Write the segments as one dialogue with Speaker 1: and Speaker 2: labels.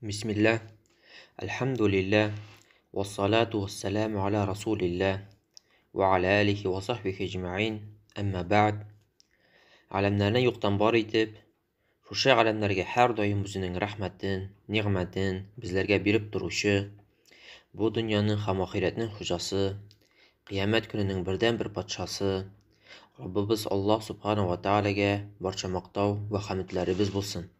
Speaker 1: Bismillah, elhamdülillah, ve salatu ve selamu ala Resulillah, ve ala alihi ve sahbihi ecma'in, amma ba'd. Alemlerine yoktan bar etip, şuşa alemlerge her doyum özünün rahmetin, nimetin bizlerge birip duruşu, bu dünyanın ham ahiretinin hocası, kıyamet gününün birden bir patşası, Rabbimiz Allah subhanahu ve teala'ga barcha maqtav ve hamdlarimiz bulsun.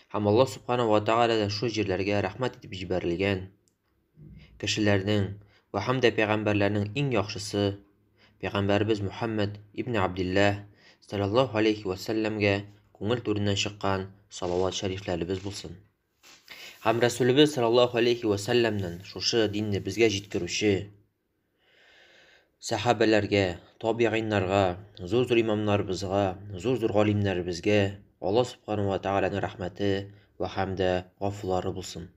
Speaker 1: Ham Allah subhanahu wa ta'ala da şu yerlerge rahmet edip jiberilgen kişilerinin ve hem de peygamberlerinin en yaxşısı Peygamberimiz Muhammed ibn Abdullah sallallahu aleyhi ve sellemge көңіл türünden çıkan salavat şeriflerimiz bulsun. Hem Resulümüz sallallahu aleyhi ve sellem'den şuşu dinni bizge jitkiruşi sahabelerge, tabi'inlarga, zor imamlarımızga, zor galimlerimizge Allah subhanahu wa ta'ala'nın rahmeti ve hem de gafurları bulsun.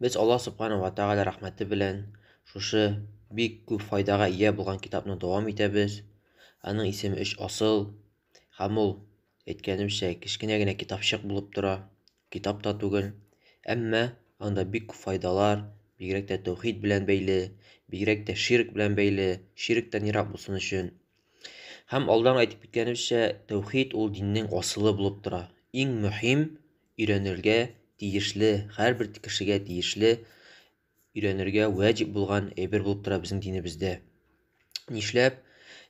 Speaker 1: Biz Allah subhanahu wa ta'ala rahmeti bilen şuşu bik көп faydaga iya bulgan kitapны devam etebez. Aның isemi iş asıl. Hem ol etkenimçe kişkine gene kitapçık bulup tura. Kitap da tugul. Әмма анда bik көп faydalar, bigirek de tevhid bilen beyli, bigirek de şirk bilen beyli, şirkten yirak bulsun üçün. Hem aldan aytып ketkenimçe tevhid ol dinning asılı bulup tura. Иң mühim öğrenirge tiyişli, her bir kişiге tiyişli öğrenirge vacip bulgan әйбер bulup tura bizning dinimizde. Нишләп?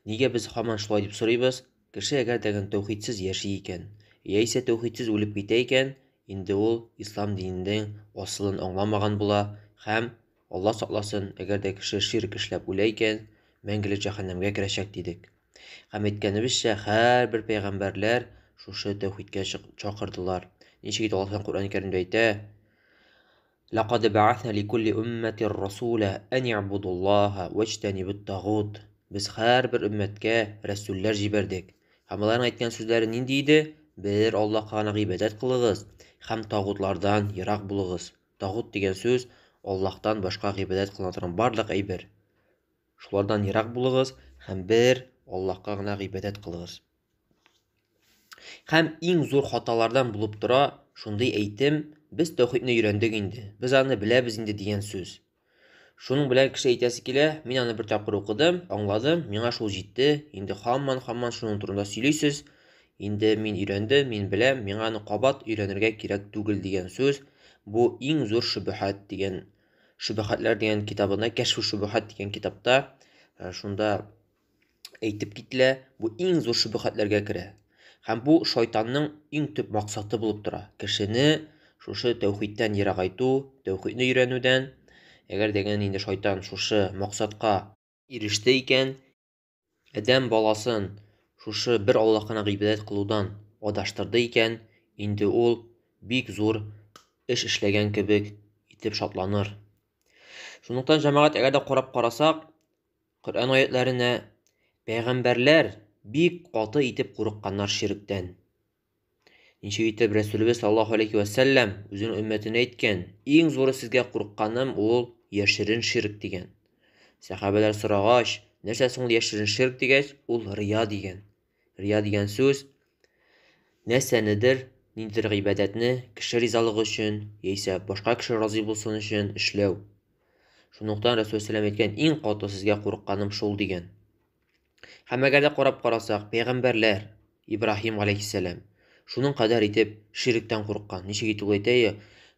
Speaker 1: Нигә без һаман шулай дип сорыйбыз? Кеше әгәр дәген тәүхидсез яши икән, яисә тәүхидсез үлеп китә икән, инде ул ислам диненең асылын аңламаган була һәм Алла сакласын, әгәр дә кеше ширк эшләп үлә икән, мәңгелек җәһәннәмгә керәчәк дидек. Һәм әйткәнебезчә, һәрбер пәйгамбәрләр шушы тәүхидкә чакырдылар. Ничек итеп Аллаһ Кур'ан-ы Кәримдә әйтә: لقد بعثنا لكل أمة رسولا أن يعبدوا الله واجتنبوا الطاغوت. Biz her bir ümmetke Resuller jiberdik. Hem onların aytkan sözleri nindi idi? Bir Allah'a gana ibadet kılığız. Hem tağutlardan yirak bulığız. Tağut degen söz Allah'tan başka ibadet kılanların barlık әйбер. Şulardan yirak bulığız. Hem bir Allah'a gana ibadet kılığız. Hem en zor hatalardan bulup dura şunday әйтем, biz tevhidni öğrendik indi. Biz anı bilebiz indi diyen söz. Şunun bilen kişi әйтәсе килә, мин аны bir тапкыр укыдым, аңладым, миңа шул җитте. Инде һаман шуның турында сөйлисез. Инде мин өйрәндем, мин беләм, миңа аны кабат өйрәнергә кирәк түгел дигән сүз. Бу иң зур шубһат дигән шубһатлар дигән китабында, Кәшф шубһат дигән китапта шунда әйтеп кителә, бу иң зур шубһатларга керә. Һәм бу шайтанның иң төп максаты булып тора. Кешене шушы тәүхидтән ерагайту, тәүхидне өйрәнүдән. Әгәр дигән инде шайтан шушы максатка иреште икән, адәм баласын шушы бер Аллаһка гыйбадәт кылудан адаштырды икән, инде ул бик зур эш эшләгән кебек итеп шатланыр. Шундыктан җәмәгать әгәр дә карап карасак, Коръән аятларына пәйгамбәрләр бик каты итеп курыкканнар ширктән. Ничек итеп Рәсүлебез саллаллаһу алейхи ва сәлләм үзенең өммәтенә әйткән, иң зуры сезгә курыкканым ул яшерен ширк дигән. Сахабалар сорагач, нәрсә соң ул яшерен ширк дигәч, ул рия дигән. Рия дигән сүз нәрсәнедер, ниндидер гыйбадәтне кеше ризалыгы өчен, яисә башка кеше разый булсын өчен эшләү. Шундыктан Рәсүл сәлләм әйткән, иң каты сезгә курыкканым шул дигән. Һәм әгәр дә карап карасак, пәйгамбәрләр Ибраһим алейһиссәлам шуның кадәр итеп ширктән курыккан. Ничек итеп ул әйтә?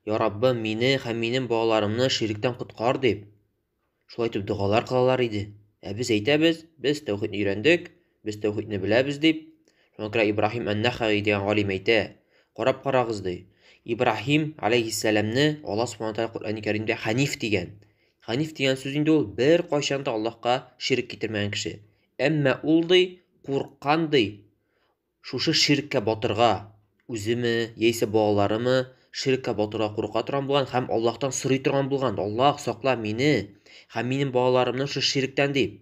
Speaker 1: Я Раббым, мине һәм минем балаларымны ширктән коткар дип. Шулай итеп дугалар кылалар иде. Без әйтәбез, без тәүхидне өйрәндек, без тәүхидне беләбез дип. Шуңа күрә Ибраһим ан-Нахаи дигән галим әйтә. Карап карагыз ди. Ибраһим алейһиссәламны Аллаһ субханаһу ва тааля Куръан-ы Кәримдә Ханиф дигән. Ханиф дигән сүз инде ул бер кайчан да Аллаһка ширк китермәгән кеше. Әмма ул ди курыккан ди. Шушы ширккә батырга, үземе, яисә балаларымы ширккә батырга курка торган булган һәм Аллаһтан сорый торган булган. Аллаһ сакла мине һәм минем балаларымны шу ширктән дип.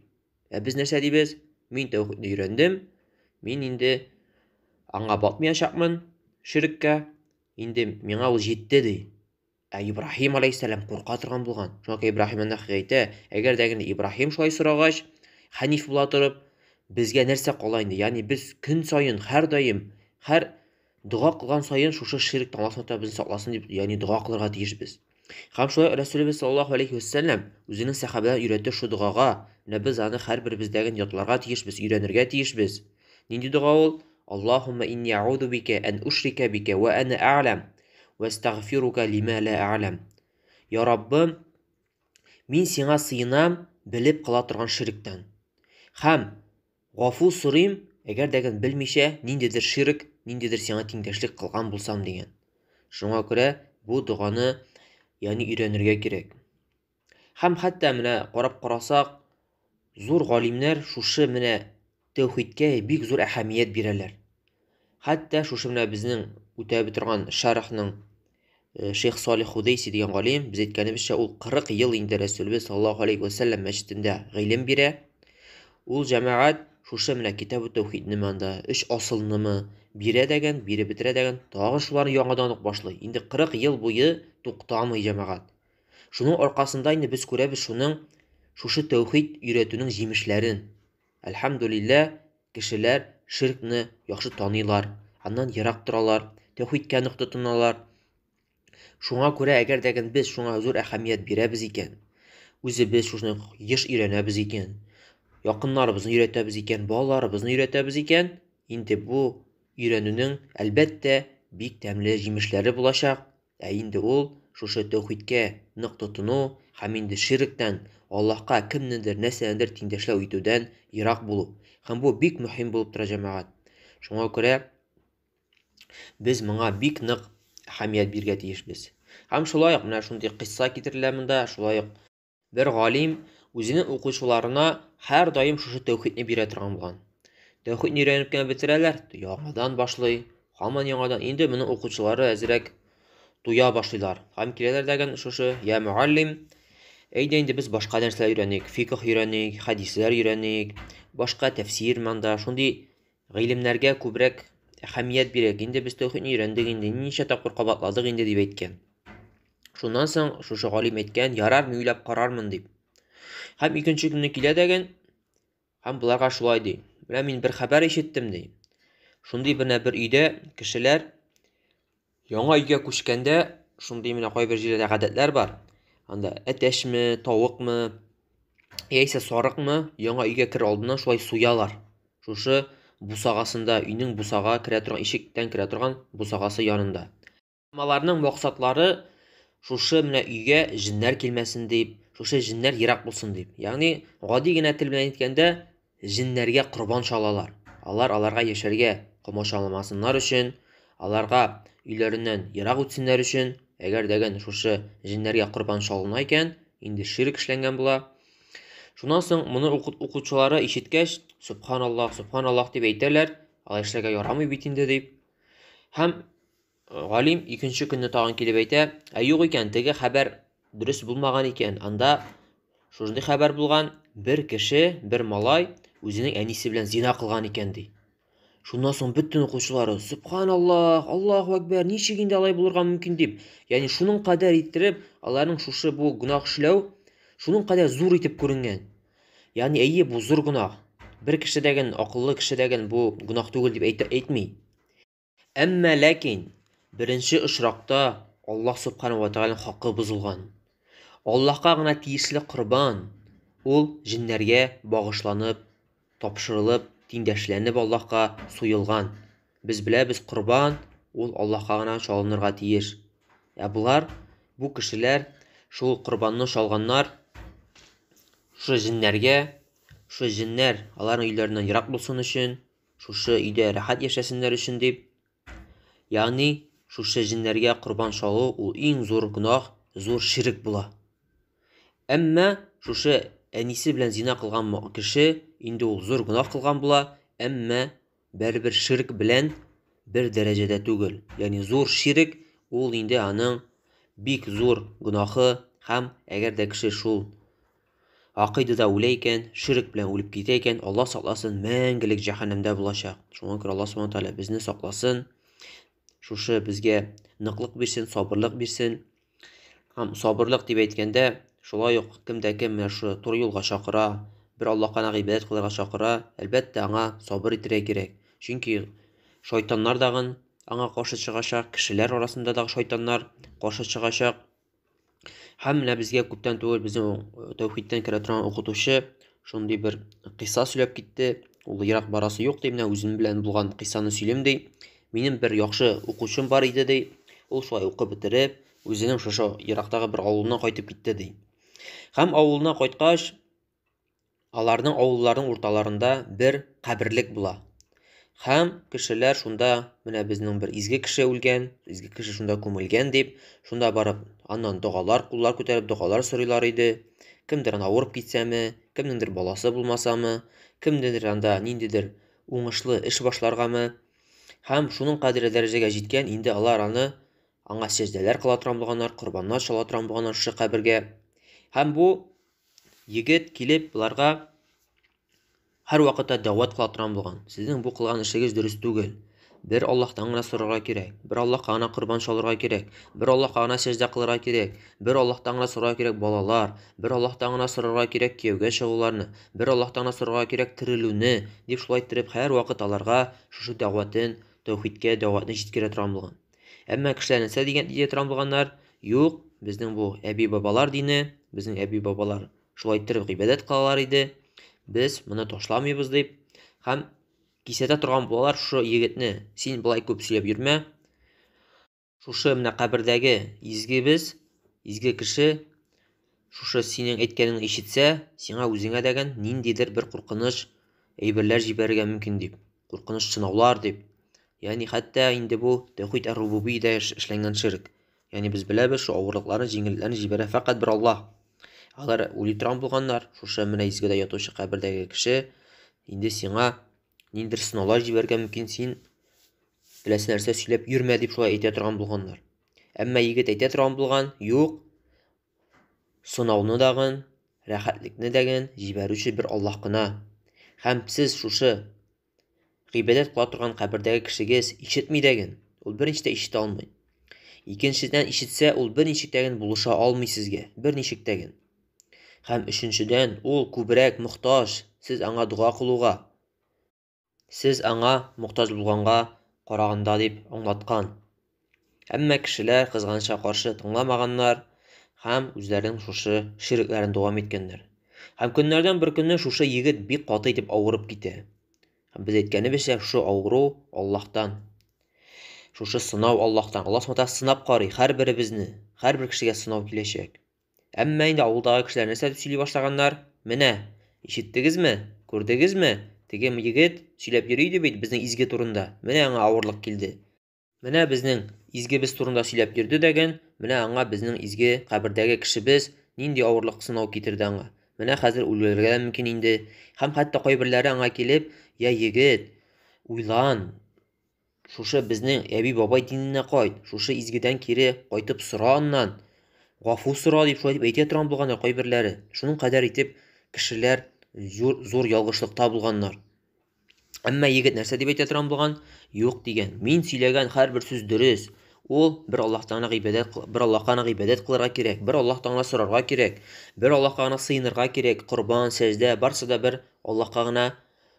Speaker 1: Без нәрсә дибез? Мин тәүхидне өйрәндем. Мин инде аңа батмаячакмын ширккә. Инде миңа ул җитте ди. Ибраһим алейһиссәлам курка торган булган. Шуңа Ибраһим ан-Нахаи әйтә, әгәр дә Ибраһим шулай сорагач, Ханиф була торып, безгә нәрсә кала инде? Ягъни без көн сайын, һәр даим, һәр Дұға қылған сайын шушы ширк Алла Subhanahu Wa Ta'ala безне сакласын дип, ягъни дұға кылырга тиешбез. Һәм шулай Рәсүлебез саллаллаһу алейхи ва саллям үзенең сахабаларына өйрәтте шу дұгага. Менә без аны һәрберебездәген ятларга тиешбез, өйрәнергә тиешбез. Нинди дұга ул? Аллаһумма инни а'уду бика ан ушрика бика ва ана а'лам ва астагфирука лима ла а'лам. Я Раббым, мин сиңа сыйынам белеп кыла торган ширктән. Һәм гафу сорыйм, әгәр дәген белмичә ниндидер ширк, ниндидер сиңа тиңдәшлек кылган булсам дигән. Шуңа күрә бу дұганы ягъни өйрәнергә кирәк. Һәм хәтта менә карап карасак, зур галимнәр шушы менә тәүхидкә бик зур әһәмият бирәләр. Хәтта шушы менә безнең үтәп торган шәрехнең Шейх Салих Худейси дигән галим, без әйткәнебезчә, ул 40 ел инде Рәсүлебез саллаллаһу алейхи ва саллям мәчетендә гыйлем бирә. Ул җәмәгать шушы менә китабы тәүхидне монда 3 асылны бирә дигән, биреп бетерә дигән, тагын шуларны яңадан ук башлый. Инде 40 ел буе туктамый җәмәгать. Шуның аркасында инде без күрәбез шушы тәүхид өйрәтүнең җимешләрен. Әлхәмдүлилләh, кешеләр ширкне яхшы таныйлар, аннан ерак торалар, тәүхидкә нык тотыналар. Шуңа күрә әгәр дәген без шуңа зур әһәмият бирәбез икән, үзебез шуны еш өйрәнәбез икән, якыннарыбызны өйрәтәбез икән, балаларыбызны өйрәтәбез икән, инде бу өйрәнүнең әлбәттә бик тәмле җимешләре булачак. Инде ул шушы тәүхидкә нык тотыну һәм инде ширктән, Аллаһка кемнедер, нәрсәнедер тиңдәшләү итүдән ерак булу. Һәм бу бик мөһим булып тора җәмәгать. Шуңа күрә без моңа бик нык әһәмият бирергә тиешбез. Һәм шулай ук менә шундый кыйсса китерелә монда, шулай ук бер галим үзенең укучыларына һәр даим шушы тәүхидне бирә торган булган. Тәүхидне өйрәнеп кенә бетерәләр, яңадан башлый, һаман яңадан. Инде моның укучылары әзрәк туя башлыйлар. Һәм киләләр дигән шушы, я муаллим, әйдә инде без башка нәрсәләр өйрәник, фикх өйрәник, хадисләр өйрәник, башка тәфсир монда, шундый гыйлемнәргә күбрәк әһәмият бирик. Инде без тәүхидне өйрәндек, инде ничә тапкыр кабатладык инде дип әйткән. Шуннан соң шушы галим әйткән, ярар, мин уйлап карармын дип. Һәм икенче көнне килә дигән, һәм буларга шулай ди. Менә мин бер хәбәр ишеттем ди. Шундый бер өйдә кешеләр яңа өйгә күчкәндә, шундый менә кайбер җирдә гадәтләр бар. Анда әтәшме, тавыкмы, яисә сарыкмы яңа өйгә кер алдыннан шулай суялар. Шушы бусагасында, өйнең бусага керә торган, ишектән керә торган бусагасы янында. Аларның максатлары шушы менә өйгә җиннәр килмәсен дип, шушы җиннәр ерак булсын дип. Ягъни гади генә тел белән әйткәндә, җиннәргә курбан шалалар. Аларга яшәргә комачаламасыннар өчен, аларга өйләреннән ерак үтсеннәр өчен, әгәр дигән шушы җиннәргә курбан шалына икән, инде ширк эшләнгән була. Шуннан соң моны укучылары ишеткәч, субханаллаһ, субханаллаһ дип әйтәләр, алай эшләргә ярамый бит инде дип. Һәм галим икенче көнне тагын килеп әйтә, юк икән, теге хәбәр дөрес булмаган икән. Анда шундый хәбәр булган, бер кеше, бер малай үзенең әнисе белән зина кылган икән ди. Шуннан соң бөтен укучылары, субханаллаһ, Аллаһу акбар, ничек инде алай булырга мөмкин дип. Ягъни шуның кадәр иттереп, аларның шушы бу гунах эшләү шуның кадәр зур итеп күренгән. Ягъни әйе, бу зур гунах. Бер кеше дигән, акыллы кеше дигән бу гунах түгел дип әйтми. Әмма ләкин беренче очракта Аллаһ субханаһу ва тааляның хакы бузылган. Аллаһка гына тиешле курбан ул җиннәргә багышланып, тапшырылып, тиңдәшләнеп Аллаһка суелган. Без беләбез, курбан ул Аллаһка гына шалынырга тиеш. Бу кешеләр шул курбанны шалганнар шушы җиннәргә, шушы җиннәр аларның өйләреннән ерак булсын өчен, шушы өйдә рәхәт яшәсеннәр өчен дип. Ягъни шушы җиннәргә курбан шалу ул иң зур гунах, зур ширк була. Әмма шушы әнисе белән зина кылган кеше инде ул зур гунах кылган була, әмма бер ширк белән бер дәрәҗәдә түгел. Ягъни зур ширк ул инде аның бик зур гунахы, һәм әгәр дә кеше шул акыйдада үлә икән, ширк белән үлеп китә икән, Аллаһ сакласын, мәңгелек җәһәннәмдә булачак. Шуңа күрә Аллаһ Субханаһу Тааля безне сакласын, шушы безгә ныклык бирсен, сабырлык бирсен. Һәм сабырлык дип әйткәндә, шулай ук кемдә кем менә шу туры юлга чакыра, бер Аллаһка гыйбадәт кылырга чакыра, әлбәттә аңа сабыр итәргә кирәк. Чөнки шайтаннар дагын аңа каршы чыгачак, кешеләр арасында да шайтаннар каршы чыгачак. Һәм менә безгә күптән түгел безнең тәүхидтән керә торган укытучы шундый бер кыйса сөйләп китте. Ул ерак барасы юк ди, менә үзем белән булган кыйсаны сөйлим ди. Минем бер яхшы укучым бар иде ди. Ул шулай укып бетереп, үзенең шушы ерактагы бер авылына кайтып китте ди. Һәм авылына кайткач, аларның авылларының урталарында бер каберлек була. Һәм кешеләр шунда, менә безнең бер изге кеше үлгән, изге кеше шунда күмелгән дип, шунда барып, аннан дугалар, куллар күтәреп дугалар сорыйлар иде. Кемдер авырып китсәме, кемнеңдер баласы булмасамы, кемдер анда ниндидер уңышлы эш башларгамы. Һәм шуның кадәр дәрәҗәгә җиткән, инде алар аңа сәҗдәләр кыла торган булганнар, корбаннар чала торган булганнар шушы кабергә. Һәм бу егет килеп буларга һәр вакытта дәгъват кыла торган булган. Сезнең бу кылган эшегез дөрес түгел. Бер Аллаһтан гына сорарга кирәк. Бер Аллаһка гына корбан чалырга кирәк. Бер Аллаһка гына сәҗдә кылырга кирәк. Бер Аллаһтан гына сорарга кирәк балалар. Бер Аллаһтан гына сорарга кирәк кияүгә чыгуларны. Бер Аллаһтан гына сорарга кирәк терелүне, дип шулай итеп һәр вакыт аларга шушы дәгъватын, тәүхидкә дәгъватны җиткерә торган булган. Әмма кешеләр нәрсә дигән торган булганнар? Юк, безнең бу әби-бабалар дине, безнең әби-бабалар шулай итеп гыйбадәт кылалар иде. Без моны ташламыйбыз дип, һәм кисәтә торган булалар шушы егетне. Син булай күп сөйләп йөрмә. Шушы менә кабердәге изге кеше шушы синең әйткәнеңне ишетсә, сиңа үзеңә дәгән ниндидер бер куркыныч әйберләр җибәрергә мөмкин дип, куркыныч сынаулар дип. Ягъни хәтта инде бу тәүхид ар-рубубиядә эшләнгән ширк. Ягъни без беләбез, шу авырлыкларны, җиңеллекләрне җибәрә фақат бер Аллаһ. Алар уйлый торган булганнар, шушы менә изгедә ятучы кабердәге кеше инде сиңа ниндидер сынаулар җибәрергә мөмкин, син беләсе нәрсә сөйләп йөрмә дип шулай әйтә торган булганнар. Әмма егет әйтә торган булган, юк, сынауны дагын, рәхәтлекне дәгән җибәрүче бер Аллаһ кына. Һәм сез шушы гыйбадәт кыла торган кабердәге кешегез ишетми дәгән, ул берничә дә ишетә алмый. Икенчедән, ишетсә, ул берничек тәгән булыша алмый сезгә, берничек тәгән. Һәм өченчедән, ул күбрәк мохтаҗ сез аңа дуа кылуга, сез аңа мохтаҗ булганга караганда дип аңлаткан. Әмма кешеләр кызганычка каршы тыңламаганнар һәм үзләренең шушы ширкләрен дәвам иткәннәр. Һәм көннәрдән бер көнне шушы егет бик каты итеп авырып китә. Һәм без әйткәнебезчә, шушы авыру Аллаһтан. Шушы сынау Аллаһтан. Аллаһ Subhanahu сынап карый һәрберебезне, һәрбер кешегә сынау киләчәк. Әмма инде авылдагы кешеләр нәрсә дип сөйли башлаганнар? Менә, ишеттегезме? Күрдегезме? Теге егет сөйләп йөри иде бит безнең изге турында. Менә аңа авырлык килде. Менә безнең изгебез турында сөйләп йөрде дәгән, менә аңа безнең изге кабердәге кешебез нинди авырлык сынау китерде аңа. Менә хәзер үлергә мөмкин инде. Һәм хәтта кайберләре аңа килеп, я егет, уйлан. Шушы безнең әби-бабай диненә кайт. Шушы изгедән кире кайтып сора аннан. Гафу сора дип шулай дип әйтә торган булганнар кайберләре. Шуның кадәр итеп кешеләр зур ялгышлыкта булганнар. Әмма егет нәрсә дип әйтә торган булган? Юк дигән. Мин сөйләгән һәрбер сүз дөрес. Ул бер Аллаһтан гыйбадәт кылырга кирәк, бер Аллаһтан гына сорарга кирәк, бер Аллаһка гына сыенырга кирәк, корбан, сәҗдә, барсы да бер Аллаһка гына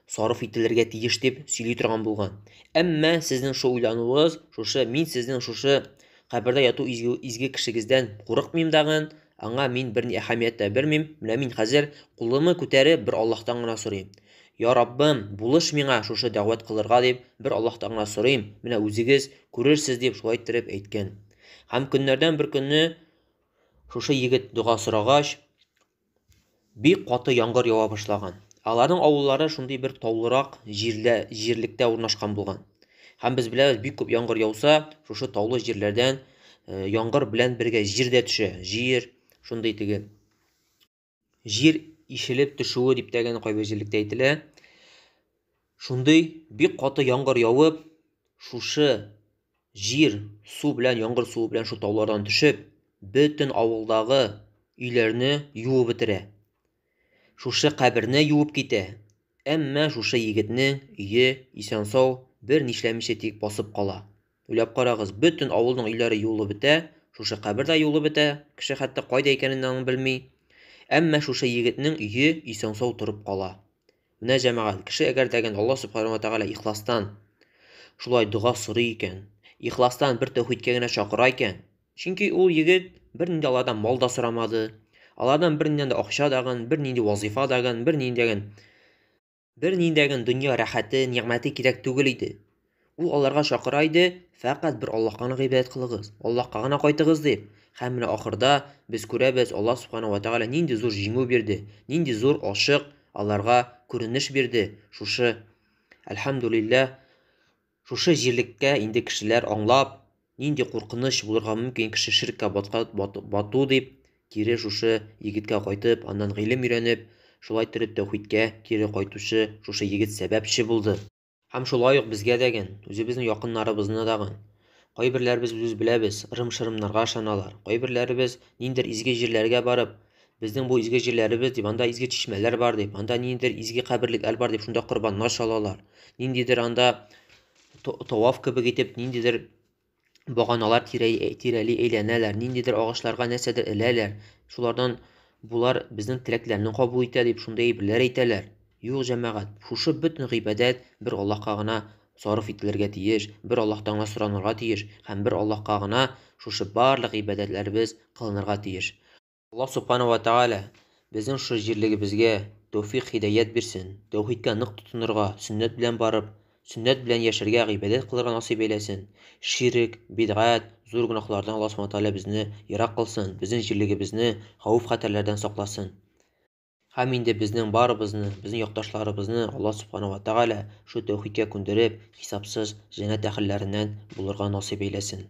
Speaker 1: сарыф ителергә тиеш дип сөйли торган булган. Әмма сезнең шу уйлануыгыз, шушы мин сезнең шушы кабердә яту изге кешегездән курыкмыйм дагын, аңа мин берни әһәмият тә бермим. Менә мин хәзер кулымны күтәреп бер Аллаһтан гына сорыйм. Я Раббым, булыш миңа шушы дәгъват кылырга дип бер Аллаһтан гына сорыйм. Менә үзегез күрерсез дип шулай итеп әйткән. Һәм көннәрдән бер көнне шушы егет дуга сорагач, бик каты яңгыр ява башлаган. Аларның авыллары шундый бер таулырак җирлектә урнашкан булган. Һәм без беләбез, бик күп яңгыр яуса, шушы таулы җирләрдән яңгыр белән бергә җир дә төшә. Җир, шундый теге җир ишелеп төшүе дип тәгән кайбер җирлектә әйтелә. Шундый бик каты яңгыр явып, шушы җир су белән, яңгыр суы белән шу таулардан төшеп, бөтен авылдагы өйләрне юып бетерә. Шушы каберне юып китә. Әмма шушы егетнең өе исән-сау бер нишләмичә тик басып кала. Уйлап карагыз, бөтен авылның өйләре юылып бетә, шушы кабер дә юылып бетә, кеше хәтта кайда икәнен аңы белми. Әмма шушы егетнең өе исән-сау торып кала. Менә җәмәгать, кеше әгәр дәгән Аллаһ Subhanahu wa Ta'ala ихластан шулай дуга сорый икән, ихластан бер тәүхидкә генә чакыра икән. Чөнки ул егет бернинди алардан мал да сорамады. Алардан бернинди дә акча дагын, бернинди вазифа дагын, берниндәген дөнья рәхәте, нигъмәте кирәк түгел иде. Ул аларга чакыра иде, фәкать бер Аллаһка гына гыйбадәт кылыгыз, Аллаһка гына кайтыгыз дип. Һәм менә ахырда без күрәбез, Аллаһ Субханаһу ва Тәгалә нинди зур җиңү бирде, нинди зур ашык аларга күренеш бирде. Шушы, әлхәмдүлилләһ, шушы җирлеккә инде кешеләр аңлап, нинди куркыныч булырга мөмкин кеше ширккә бату дип, кире шушы егеткә кайтып, аннан гыйлем өйрәнеп, шулай торып тәүхидкә кире кайтучы шушы егет сәбәпче булды. Һәм шулай ук безгә дәген, үзебезнең якыннарыбызны дагын. Кайберләребез үз беләбез, ырым-шырымнарга ышаналар. Кайберләребез ниндидер изге җирләргә барып, безнең бу изге җирләребез дип, анда изге чишмәләр бар дип, анда ниндидер изге каберлекләр бар дип, шунда корбаннар шалалар. Ниндидер анда таваф кебек итеп, ниндидер баганалар тирәли әйләнәләр, ниндидер агачларга нәрсәдер эләләр. Шулардан булар безнең теләкләрне кабул итә дип, шундай әйберләр әйтәләр. Юк, җәмәгать, шушы бөтен гыйбадәт бер Аллаһка гына сарыф ителергә тиеш, бер Аллаһтан гына соранырга тиеш, һәм бер Аллаһка гына шушы барлык гыйбадәтләребез кылынырга тиеш. Аллаһ Субханаһу ва Тәгалә безнең шушы җирлегебезгә тәүфыйк, һидаят бирсен. Тәүхидкә нык тотынырга, сөннәт белән барып, сөннәт белән яшәргә, гыйбадәт кылырга насыйп әйләсен. Ширк, бидгать, зур гөнаһлардан Аллаһ Субханаһу ва Тәгалә безне ерак кылсын, безнең җирлегебезне хәвеф-хәтәрләрдән сакласын. Һәм инде безнең барыбызны, безнең якташларыбызны Аллаһ Субханаһу ва Тәгалә шу тәүхидкә күндереп, хисапсыз җәннәт әһелләреннән булырга насыйп әйләсен.